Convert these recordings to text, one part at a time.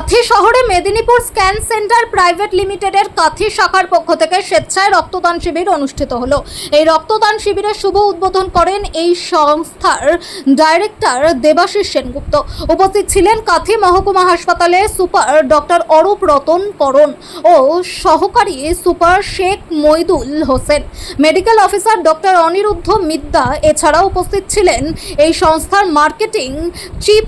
কাথি শহরে Medinipur scan centre private লিমিটেডের কাথি শাখার পক্ষ থেকে স্বেচ্ছায় রক্তদান শিবির অনুষ্ঠিত হলো। এই রক্তদান শিবিরের শুভ উদ্বোধন করেন এই সংস্থার ডাইরেক্টর দেবাশিস সেনগুপ্ত। উপস্থিত ছিলেন কাথি মহকুমা হাসপাতালে সুপার ডক্টর অরূপ রতন করণ ও সহকারী super Sheikh Moidul Hossain, medical officer doctor Aniruddha Midya. এছাড়াও উপস্থিত ছিলেন এই সংস্থার marketing chief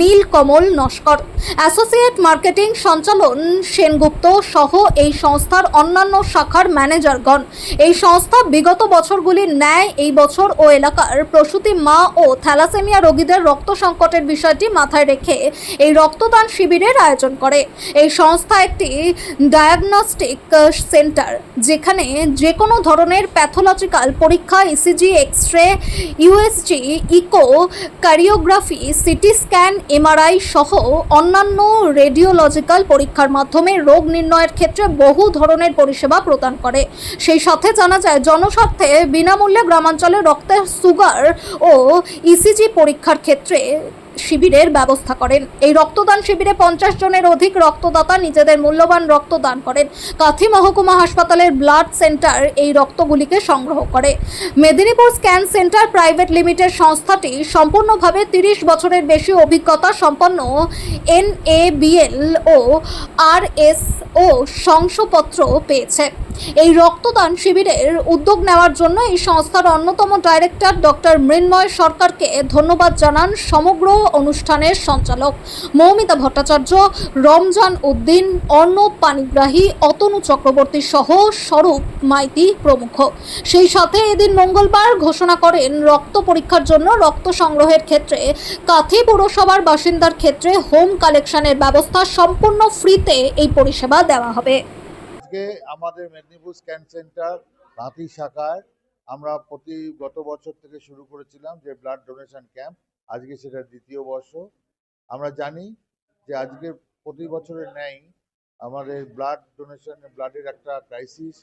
Nilkamal Naskar, associate marketing Sanchalan Sengupta সহ এই সংস্থার অন্যান্য শাখার ম্যানেজারগণ। এই সংস্থা বিগত বছরগুলির ন্যায় এই বছর ও এলাকার প্রসূতি মা ও থ্যালাসেমিয়া রোগীদের রক্ত সংকটের বিষয়টি মাথায় রেখে এই রক্তদান শিবিরের আয়োজন করে। এই সংস্থা একটি ডায়াগনস্টিক সেন্টার, যেখানে যে কোনো ধরনের প্যাথোলজিক্যাল পরীক্ষা, ECG, X-ray, USG, echo, cardiography, CT scan, MRI সহ অন্যান্য রেডিওলজিক্যাল পরীক্ষার মাধ্যমে রোগ নির্ণয়ের ক্ষেত্রে বহু ধরনের পরিষেবা প্রদান করে। সেই সাথে জানা যায়, জনস্বার্থে বিনামূল্যে গ্রামাঞ্চলে রক্তের সুগার ও ইসিজি পরীক্ষার ক্ষেত্রে শিবিরের ব্যবস্থা করেন। এই রক্তদান শিবিরে 50 জনের অধিক রক্তদাতা নিজেদের মূল্যবান রক্ত দান করেন। কাথি মহকুমা হাসপাতালের ব্লাড সেন্টার এই রক্তগুলিকে সংগ্রহ করে। Medinipur scan centre private limited সংস্থাটি সম্পূর্ণভাবে 30 বছরের বেশি অভিজ্ঞতা সম্পন্ন NABL ও RSO শংসাপত্র পেয়েছে। এই রক্তদান শিবিরের উদ্যোগ নেওয়ার জন্য এই সংস্থার অন্যতম ডাইরেক্টর ডক্টর মৃন্ময় সরকারকে ধন্যবাদ জানান সমগ্র অনুষ্ঠানের সঞ্চালক মৌমিতা ভট্টাচার্য, রমজান উদ্দিন, অর্ণব পানিগ্রাহী, অতনু চক্রবর্তী সহ স্বরূপ মাইতি প্রমুখ। সেই সাথে এদিন মঙ্গলবার ঘোষণা করেন, রক্ত পরীক্ষার জন্য রক্ত সংগ্রহের ক্ষেত্রে কাথি পৌরসভার বাসিন্দার ক্ষেত্রে হোম কালেকশনের ব্যবস্থা সম্পূর্ণ ফ্রিতে এই পরিষেবা দেওয়া হবে। আজকে আমাদের মেদিনীপুর স্ক্যান সেন্টার কাথি শাখায় আমরা গত বছর থেকে শুরু করেছিলাম যে ব্লাড ডোনেশন ক্যাম্প। আজকে সেটা দ্বিতীয় বর্ষ। আমরা জানি যে আজকে প্রতি বছরের ন্যায় আমাদের ব্লাডের একটা ক্রাইসিস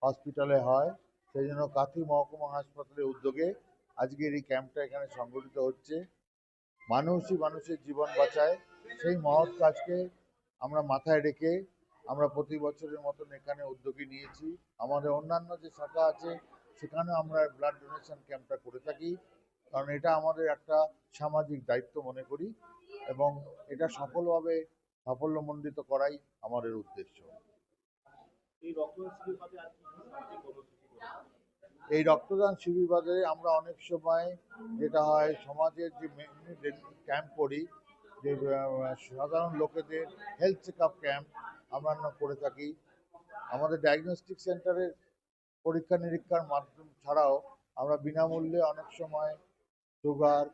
হসপিটালে হয়। সেই জন্য কাথি মহকুমা হাসপাতালের উদ্যোগে আজকের এই ক্যাম্পটা এখানে সংগঠিত হচ্ছে। মানুষই মানুষের জীবন বাঁচায়, সেই মহৎ কাজকে আমরা মাথায় রেখে আমরা প্রতি বছরের মতন এখানে উদ্যোগী নিয়েছি। আমাদের অন্যান্য যে শাখা আছে সেখানেও আমরা ব্লাড ডোনেশন ক্যাম্পটা করে থাকি, কারণ এটা আমাদের একটা সামাজিক দায়িত্ব মনে করি এবং এটা সফলভাবে সাফল্যমণ্ডিত করাই আমাদের উদ্দেশ্য। এই রক্তদান শিবির বাদে আমরা অনেক সময় যেটা হয় সমাজের যে ক্যাম্প করি, যে সাধারণ লোকেদের হেলথ চেক আপ ক্যাম্প আমরা করে থাকি। আমাদের ডায়াগনস্টিক সেন্টারের পরীক্ষা নিরীক্ষার মাধ্যম ছাড়াও আমরা বিনামূল্যে অনেক সময় সুগার,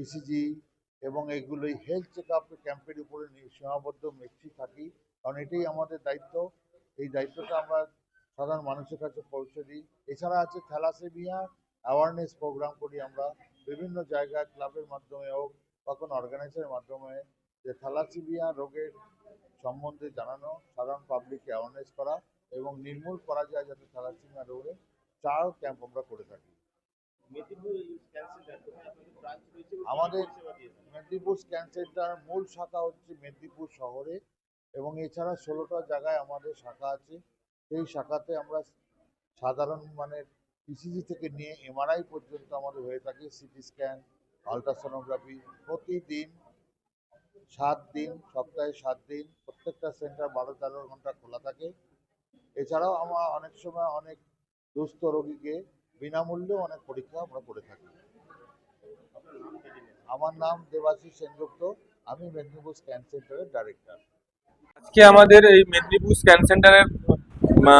ইসিজি এবং এগুলোই হেলথ চেক আপ ক্যাম্পের উপরে সীমাবদ্ধ মেখছি থাকি, কারণ এটাই আমাদের দায়িত্ব। এই দায়িত্বটা আমরা সাধারণ মানুষের কাছে পৌঁছে দিই। এছাড়া আছে থ্যালাসেমিয়া অ্যাওয়ারনেস প্রোগ্রাম করি আমরা বিভিন্ন জায়গায়, ক্লাবের মাধ্যমে হোক বা কোনো অর্গানাইজেশনের মাধ্যমে, যে থ্যালাসেমিয়া রোগের সম্বন্ধে জানানো, সাধারণ পাবলিককে অ্যাওয়ারনেস করা এবং নির্মূল করা যায় যাতে থ্যালাসেমিয়া রোগে চার ক্যাম্প আমরা করে থাকি। আমাদের মেদিনীপুর স্ক্যান সেন্টার মূল শাখা হচ্ছে মেদিনীপুর শহরে এবং এছাড়া 16টা জায়গায় আমাদের শাখা আছে। সেই শাখাতে আমরা সাধারণ মানের ইসিজি থেকে নিয়ে এমআরআই পর্যন্ত আমাদের হয়ে থাকে, সিটি স্ক্যান, আলট্রাসোনোগ্রাফি প্রতিদিন 7 দিন, সপ্তাহে 7 দিন প্রত্যেকটা সেন্টার 12-13 ঘন্টা খোলা থাকে। এছাড়াও আমরা অনেক সময় অনেক দুস্থ রোগীকে বিনামূল্যে অনেক পরীক্ষা আমরা করে থাকি। আমার নাম দেবাশিস সেনগুপ্ত, আমি মেদিনীপুর স্ক্যান সেন্টারের ডাইরেক্টর। আজকে আমাদের এই মেদিনীপুর স্ক্যান সেন্টারের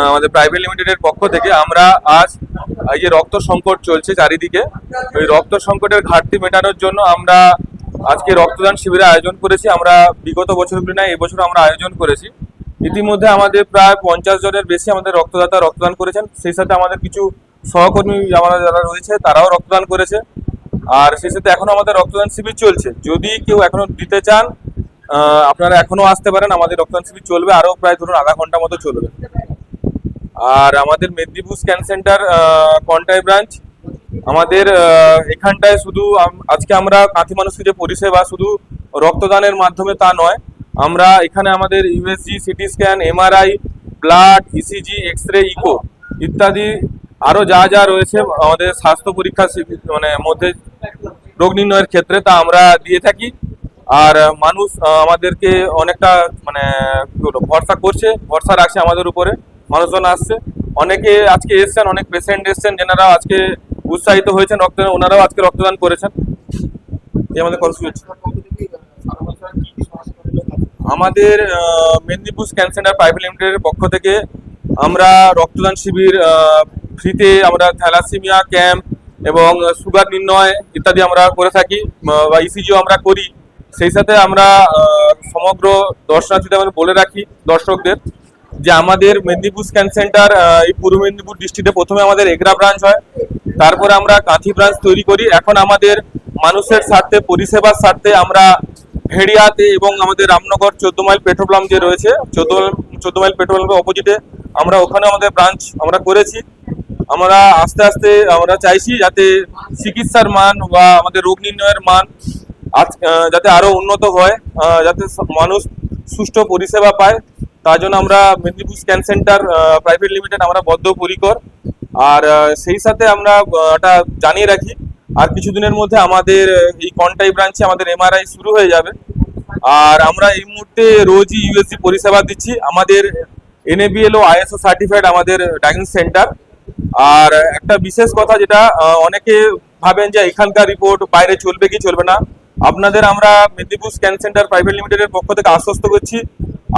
আমাদের প্রাইভেট লিমিটেডের পক্ষ থেকে আমরা আজ এই যে রক্ত সংকট চলছে চারিদিকে, ওই রক্ত সংকটের ঘাটতি মেটানোর জন্য আমরা আজকে রক্তদান শিবিরের আয়োজন করেছি। আমরা বিগত বছরগুলি নয়, এবছর আমরা আয়োজন করেছি। ইতিমধ্যে আমাদের প্রায় 50 জনের বেশি আমাদের রক্তদাতা রক্তদান করেছেন। সেই সাথে আমাদের কিছু সহকর্মী আমাদের যারা রয়েছে তারাও রক্তদান করেছে। আর সেই সাথে এখনো আমাদের রক্তদান শিবির চলছে। যদি কেউ এখনো দিতে চান আপনারা এখনো আসতে পারেন। আমাদের রক্তদান শিবির চলবে আরো প্রায় ধরুন আধা ঘন্টা মতো চলবে। আর আমাদের Medinipur scan centre Contai branch আমাদের এখানটায় শুধু আজকে আমরা কাঁথি মানুষকে যে পরিষেবা শুধু রক্তদানের মাধ্যমে তা নয়, আমরা এখানে আমাদের USG, CT scan, MRI, blood, ECG, X-ray, echo ইত্যাদি আরো যা যা রয়েছে আমাদের স্বাস্থ্য পরীক্ষা মানে মধ্যে রোগ নির্ণয়ের ক্ষেত্রে তা আমরা দিয়ে থাকি। আর মানুষ আমাদেরকে অনেকটা মানে কি বলবো, ভরসা রাখছে আমাদের উপরে। মানুষজন আসছে, অনেকে আজকে এসছেন, অনেক পেশেন্ট এসছেন যেনারা আজকে উৎসাহিত হয়েছেন রক্তদান, ওনারাও আজকে রক্তদান করেছেন। এই আমাদের কর্মসূচি। আমাদের মেদিনীপুর স্ক্যান সেন্টার প্রাইভেট লিমিটেডের পক্ষ থেকে আমরা রক্তদান শিবির ফ্রিতে, আমরা থ্যালাসেমিয়া ক্যাম্প এবং সুগার নির্ণয় ইত্যাদি আমরা করে থাকি, বা ইসিজিও আমরা করি। সেই সাথে আমরা সমগ্র দর্শনার্থীদের আমরা বলে রাখি দর্শকদের যে আমাদের মেদিনীপুর স্ক্যান সেন্টার এই পূর্ব মেদিনীপুর ডিস্ট্রিক্টে প্রথমে আমাদের এগরা ব্রাঞ্চ হয়, তারপরে আমরা কাঁথি ব্রাঞ্চ তৈরি করি। এখন আমাদের মানুষের স্বার্থে, পরিষেবার স্বার্থে আমরা ভেড়িয়াতে এবং আমাদের রামনগর 14 মাইল পেট্রোল পাম্প যে রয়েছে, 14 মাইল পেট্রোল পাম্পের অপোজিটে আমরা ওখানে আমাদের ব্রাঞ্চ আমরা করেছি। আমরা আস্তে আস্তে আমরা চাইছি যাতে চিকিৎসার মান বা আমাদের রোগ নির্ণয়ের মান যাতে আরো উন্নত হয়, যাতে মানুষ সুষ্ঠু পরিষেবা পায়। তার জন্য আমরা Medinipur scan centre private limited আমরা বদ্ধপরিকর। আর সেই সাথে আমরা এটা জানিয়ে রাখি, আর কিছুদিনের মধ্যে আমাদের এই কন্টাই ব্রাঞ্চে আমাদের এমআরআই শুরু হয়ে যাবে। আর আমরা এই মুহূর্তে রোজই ইউএসজি পরিষেবা দিচ্ছি। আমাদের এনএবিএল ও আইএসও সার্টিফাইড আমাদের ডায়াগনস্টিক সেন্টার। আর একটা বিশেষ কথা যেটা অনেকে ভাবেন যে এখানকার রিপোর্ট বাইরে চলবে কি চলবে না, আপনাদের আমরা মেদিনীপুর স্ক্যান সেন্টার প্রাইভেট লিমিটেডের পক্ষ থেকে আশ্বস্ত করছি,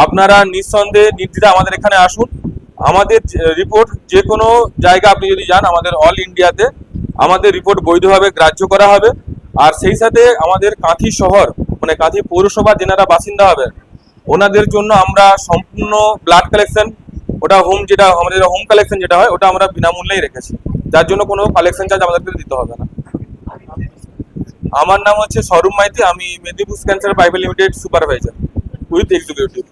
আপনারা নিঃসন্দেহে নির্দ্বিধায় আমাদের এখানে আসুন। আমাদের রিপোর্ট যে কোনো জায়গা আপনি যদি যান, আমাদের অল ইন্ডিয়াতে আমাদের রিপোর্ট বৈধভাবে গ্রাহ্য করা হবে। আর সেই সাথে আমাদের কাঁথি শহর মানে কাঁথি পৌরসভার যেনারা বাসিন্দা হবে ওনাদের জন্য আমরা সম্পূর্ণ ব্লাড কালেকশন, ওটা যেটা আমাদের হোম কালেকশন যেটা হয় ওটা আমরা বিনামূল্যেই রেখেছি, যার জন্য কোনো কালেকশন চার্জ আমাদেরকে দিতে হবে না। আমার নাম হচ্ছে স্বরূপ মাইতি, আমি Medinipur scan centre private limited supervisor with executive.